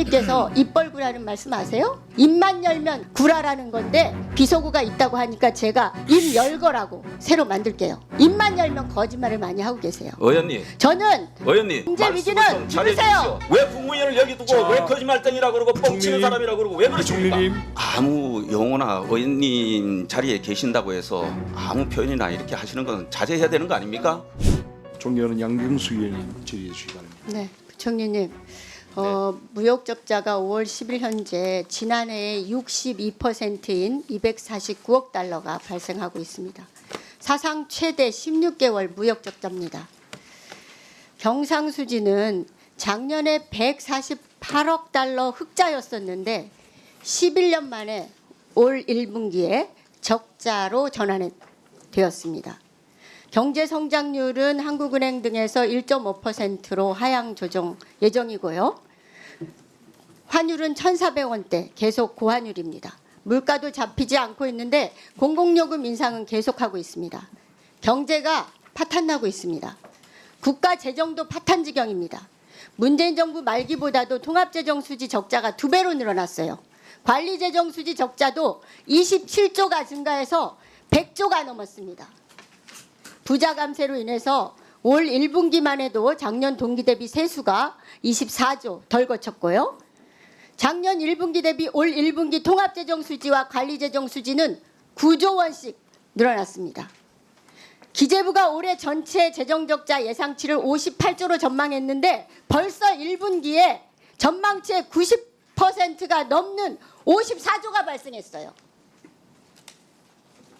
부총리께서 입 벌구라는 말씀 아세요? 입만 열면 구라라는 건데 비속어가 있다고 하니까 제가 입 열거라고 새로 만들게요. 입만 열면 거짓말을 많이 하고 계세요. 의원님, 저는 의원님 경제 말씀을 위기는 좀 잘해주십시오. 왜 국무위원을 여기 두고 자, 왜 거짓말쟁이라 그러고 뻥치는 사람이라 그러고 왜 그러십니까? 부총리님. 아무 용어나 의원님 자리에 계신다고 해서 아무 표현이나 이렇게 하시는 건 자제해야 되는 거 아닙니까? 존경하는 양경수 위원님 질의해 주시기 바랍니다. 네, 부총리님. 무역 적자가 5월 10일 현재 지난해의 62%인 249억 달러가 발생하고 있습니다. 사상 최대 16개월 무역 적자입니다. 경상수지는 작년에 148억 달러 흑자였었는데 11년 만에 올 1분기에 적자로 전환이 되었습니다. 경제 성장률은 한국은행 등에서 1.5%로 하향 조정 예정이고요. 환율은 1,400원대 계속 고환율입니다. 물가도 잡히지 않고 있는데 공공요금 인상은 계속하고 있습니다. 경제가 파탄나고 있습니다. 국가 재정도 파탄 지경입니다. 문재인 정부 말기보다도 통합재정 수지 적자가 2배로 늘어났어요. 관리재정 수지 적자도 27조가 증가해서 100조가 넘었습니다. 부자 감세로 인해서 올 1분기만 해도 작년 동기 대비 세수가 24조 덜 거쳤고요. 작년 1분기 대비 올 1분기 통합재정 수지와 관리재정 수지는 9조 원씩 늘어났습니다. 기재부가 올해 전체 재정적자 예상치를 58조로 전망했는데 벌써 1분기에 전망치의 90%가 넘는 54조가 발생했어요.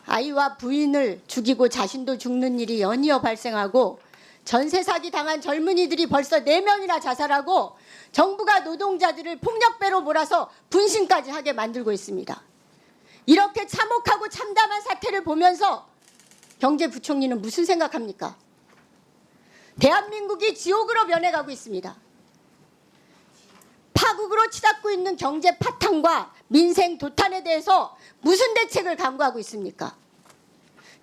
아이와 부인을 죽이고 자신도 죽는 일이 연이어 발생하고 전세 사기 당한 젊은이들이 벌써 4명이나 자살하고 정부가 노동자들을 폭력배로 몰아서 분신까지 하게 만들고 있습니다. 이렇게 참혹하고 참담한 사태를 보면서 경제부총리는 무슨 생각합니까? 대한민국이 지옥으로 변해가고 있습니다. 파국으로 치닫고 있는 경제 파탄과 민생 도탄에 대해서 무슨 대책을 강구하고 있습니까?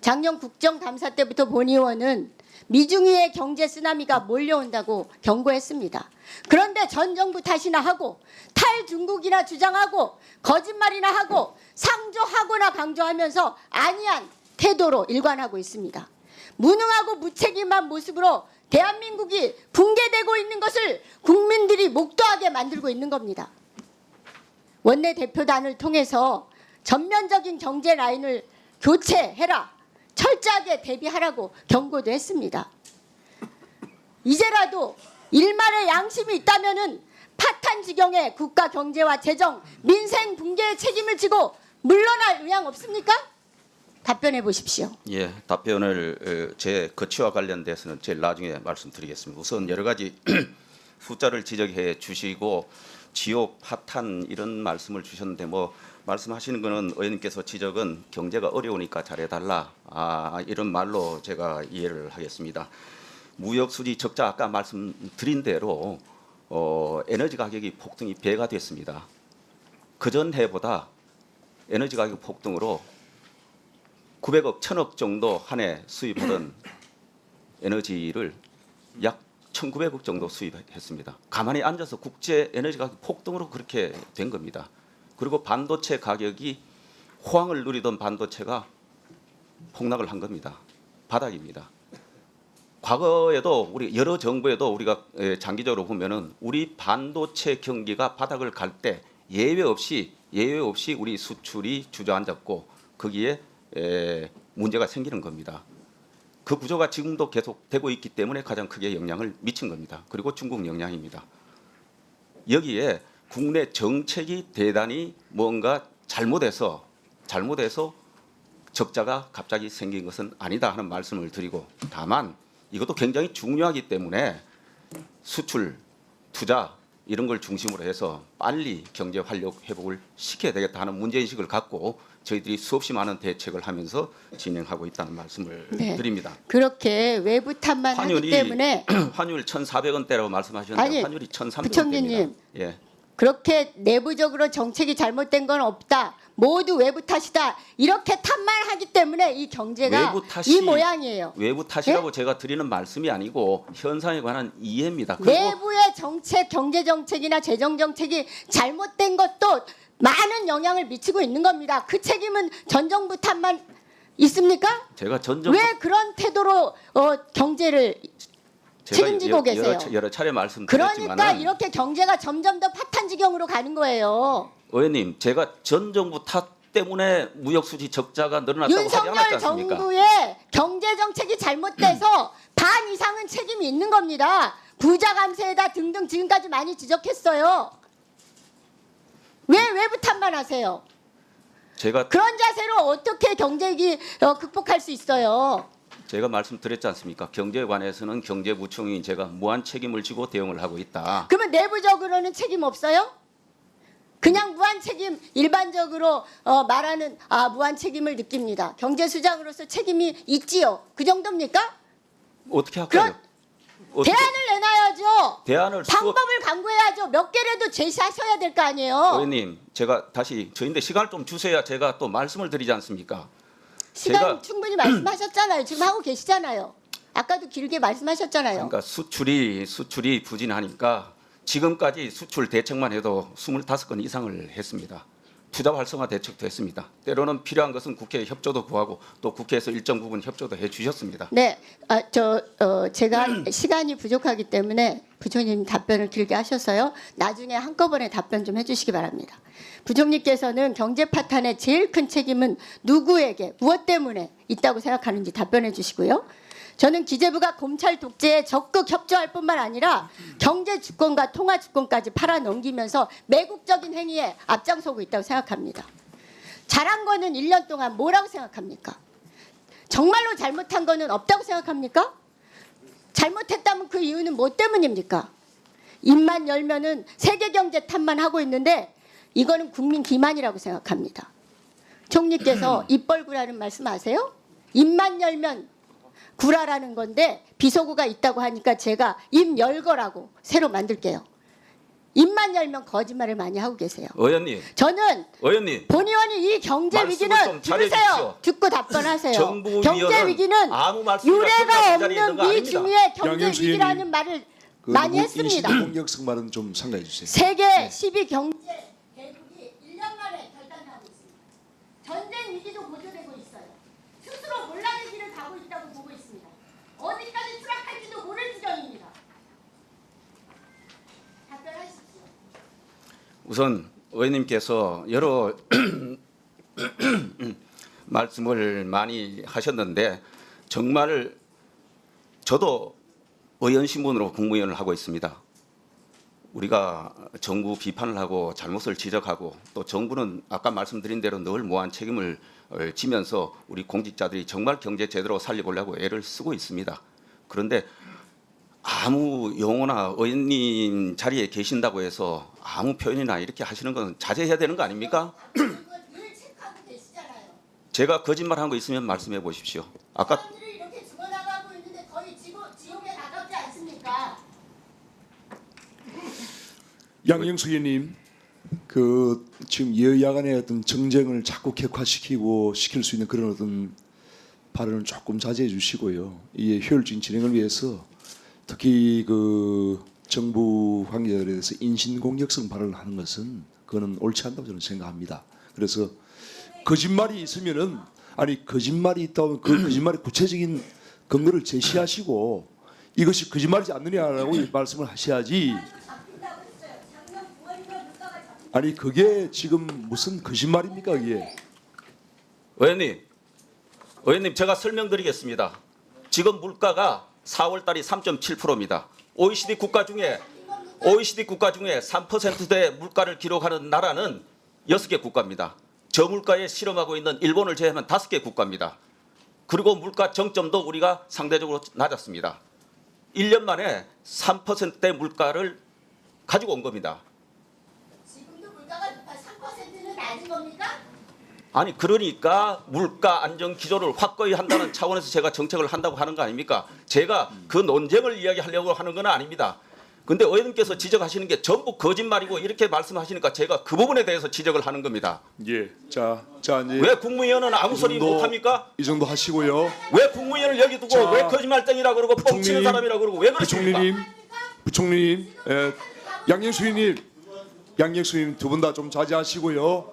작년 국정감사 때부터 본 의원은 미중위의 경제 쓰나미가 몰려온다고 경고했습니다. 그런데 전 정부 탓이나 하고 탈중국이나 주장하고 거짓말이나 하고 상조하거나 강조하면서 안이한 태도로 일관하고 있습니다. 무능하고 무책임한 모습으로 대한민국이 붕괴되고 있는 것을 국민들이 목도하게 만들고 있는 겁니다. 원내대표단을 통해서 전면적인 경제 라인을 교체해라. 철저하게 대비하라고 경고도 했습니다. 이제라도 일말의 양심이 있다면은 파탄 지경의 국가 경제와 재정, 민생 붕괴의 책임을 지고 물러날 의향 없습니까? 답변해 보십시오. 예, 답변을 제 거치와 관련돼서는 제일 나중에 말씀드리겠습니다. 우선 여러 가지 숫자를 지적해 주시고 지옥, 파탄 이런 말씀을 주셨는데 뭐 말씀하시는 거는 의원님께서 지적은 경제가 어려우니까 잘해달라 이런 말로 제가 이해를 하겠습니다. 무역수지 적자 아까 말씀드린 대로 에너지 가격이 폭등이 배가 됐습니다. 그전 해보다 에너지 가격 폭등으로 900억, 1000억 정도 한 해 수입하던 에너지를 약 1900억 정도 수입했습니다. 가만히 앉아서 국제 에너지 가격 폭등으로 그렇게 된 겁니다. 그리고 반도체 가격이 호황을 누리던 반도체가 폭락을 한 겁니다. 바닥입니다. 과거에도 우리 여러 정부에도 우리가 장기적으로 보면은 우리 반도체 경기가 바닥을 갈 때 예외 없이 우리 수출이 주저앉았고 거기에 문제가 생기는 겁니다. 그 구조가 지금도 계속되고 있기 때문에 가장 크게 영향을 미친 겁니다. 그리고 중국 영향입니다. 여기에 국내 정책이 대단히 뭔가 잘못해서 적자가 갑자기 생긴 것은 아니다 하는 말씀을 드리고 다만 이것도 굉장히 중요하기 때문에 수출, 투자 이런 걸 중심으로 해서 빨리 경제 활력 회복을 시켜야 되겠다 하는 문제인식을 갖고 저희들이 수없이 많은 대책을 하면서 진행하고 있다는 말씀을 드립니다. 그렇게 외부 탓만 하기 때문에 환율 1,400원대라고 말씀하셨는데 아니, 환율이 1,300원대입니다. 부총리님 예. 그렇게 내부적으로 정책이 잘못된 건 없다. 모두 외부 탓이다. 이렇게 탓만하기 때문에 이 경제가 외부 탓이 이 모양이에요. 외부 탓이라고 제가 드리는 말씀이 아니고 현상에 관한 이해입니다. 그리고 내부의 정책, 경제 정책이나 재정 정책이 잘못된 것도 많은 영향을 미치고 있는 겁니다. 그 책임은 전 정부 탓만 있습니까? 제가 전정 왜 그런 태도로 경제를 책임지고 계세요? 여러 차례 말씀드렸지만 그러니까 이렇게 경제가 점점 더 파탄 지경으로 가는 거예요. 의원님, 제가 전 정부 탓 때문에 무역 수지 적자가 늘어났다고 하지 않았지 윤석열 않습니까? 정부의 경제 정책이 잘못돼서 반 이상은 책임이 있는 겁니다. 부자 감세에다 등등 지금까지 많이 지적했어요. 왜 외부 탓만 하세요? 제가 그런 자세로 어떻게 경제위기 극복할 수 있어요? 제가 말씀드렸지 않습니까? 경제에 관해서는 경제부총리 제가 무한 책임을 지고 대응을 하고 있다. 그러면 내부적으로는 책임 없어요? 그냥 무한 책임 일반적으로 말하는 무한 책임을 느낍니다. 경제수장으로서 책임이 있지요. 그 정도입니까? 어떻게 할까요? 어떻게- 대안을 내놔야죠. 대안을 방법을 강구해야죠. 몇 개라도 제시하셔야 될 거 아니에요. 의원님, 제가 다시 저인데 시간을 좀 주셔야 제가 또 말씀을 드리지 않습니까? 시간 제가- 충분히 말씀하셨잖아요. 지금 하고 계시잖아요. 아까도 길게 말씀하셨잖아요. 그러니까 수출이 부진하니까 지금까지 수출 대책만 해도 25건 이상을 했습니다. 투자 활성화 대책도 했습니다. 때로는 필요한 것은 국회 협조도 구하고 또 국회에서 일정 부분 협조도 해주셨습니다. 네, 제가 시간이 부족하기 때문에 부총리님 답변을 길게 하셔서요. 나중에 한꺼번에 답변 좀 해주시기 바랍니다. 부총리께서는 경제 파탄의 제일 큰 책임은 누구에게, 무엇 때문에 있다고 생각하는지 답변해 주시고요. 저는 기재부가 검찰 독재에 적극 협조할 뿐만 아니라 경제 주권과 통화 주권까지 팔아넘기면서 매국적인 행위에 앞장서고 있다고 생각합니다. 잘한 거는 1년 동안 뭐라고 생각합니까? 정말로 잘못한 거는 없다고 생각합니까? 잘못했다면 그 이유는 뭐 때문입니까? 입만 열면은 세계 경제 탓만 하고 있는데 이거는 국민 기만이라고 생각합니다. 총리께서 입 벌구라는 말씀 아세요? 입만 열면 구라라는 건데 비속어가 있다고 하니까 제가 입 열거라고 새로 만들게요. 입만 열면 거짓말을 많이 하고 계세요. 의원님, 저는 의원님, 본 의원이 이 경제 말씀을 위기는 좀 잘해 들으세요. 주십시오. 듣고 답변하세요. 정부 경제 위원은 위기는 아무 말씀이나 유례가 그 자리에 있는 없는 거 아닙니다. 미중의 경제 양현수 위기라는 의원님, 말을 그 많이 했습니다. 공격성 말은 좀 삼가해 주세요. 세계 10위 경제 대국이 1년 만에 결단하고 있습니다. 전쟁 위기도 고조되고 있어요. 스스로 몰락의 길을 가고 있다고 보고 있습니다. 어디까지 추락할지도 모를 지경입니다. 답변하십시오. 우선 의원님께서 여러 말씀을 많이 하셨는데 정말 저도 의원 신분으로 국무위원을 하고 있습니다. 우리가 정부 비판을 하고 잘못을 지적하고 또 정부는 아까 말씀드린 대로 늘 무한 책임을 지면서 우리 공직자들이 정말 경제 제대로 살려보려고 애를 쓰고 있습니다. 그런데 아무 용어나 의원님 자리에 계신다고 해서 아무 표현이나 이렇게 하시는 건 자제해야 되는 거 아닙니까? 늘 체크하고 계시잖아요. 제가 거짓말한 거 있으면 말씀해 보십시오. 아까 사람들이 이렇게 죽어나가고 있는데 거의 지옥에 가깝지 않습니까? 양영수 의원님, 그 지금 여야 간의 어떤 정쟁을 자꾸 격화시키고 시킬 수 있는 그런 어떤 발언을 조금 자제해 주시고요. 이 효율적인 진행을 위해서 특히 그 정부 관계자들에 대해서 인신공격성 발언을 하는 것은 그거는 옳지 않다고 저는 생각합니다. 그래서 거짓말이 있으면은 거짓말이 있다면 그 거짓말의 구체적인 근거를 제시하시고 이것이 거짓말이지 않느냐라고 말씀을 하셔야지. 아니 그게 지금 무슨 거짓말입니까 그게? 의원님 제가 설명드리겠습니다. 지금 물가가 4월 달이 3.7%입니다. OECD 국가 중에 3%대 물가를 기록하는 나라는 6개 국가입니다. 저물가에 실험하고 있는 일본을 제외하면 5개 국가입니다. 그리고 물가 정점도 우리가 상대적으로 낮았습니다. 1년 만에 3%대 물가를 가지고 온 겁니다. 지금도 물가가 3%는 낮은 겁니까? 아니 그러니까 물가 안정 기조를 확고히 한다는 차원에서 제가 정책을 한다고 하는 거 아닙니까? 제가 그 논쟁을 이야기하려고 하는 건 아닙니다. 근데 의원님께서 지적하시는 게 전부 거짓말이고 이렇게 말씀하시니까 제가 그 부분에 대해서 지적을 하는 겁니다. 예. 자 이제 왜 국무위원은 아무 소리 못 합니까? 이 정도 하시고요. 왜 국무위원을 여기 두고 자, 왜 거짓말쟁이라 그러고 뻥치는 사람이라 그러고 왜 그러십니까? 부총리님, 양영수님 두 분 다 좀 자제하시고요.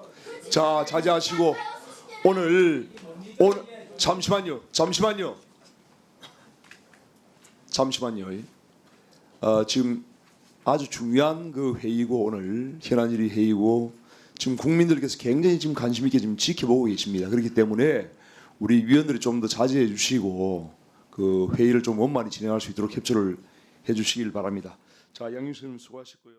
자, 자제하시고 오늘 잠시만요. 지금 아주 중요한 그 회의고 오늘 현안일의 회의고 지금 국민들께서 굉장히 지금 관심 있게 지금 지켜보고 계십니다. 그렇기 때문에 우리 위원들이 좀 더 자제해 주시고 그 회의를 좀 원만히 진행할 수 있도록 협조를 해 주시길 바랍니다. 자, 양윤수님 수고하셨고요.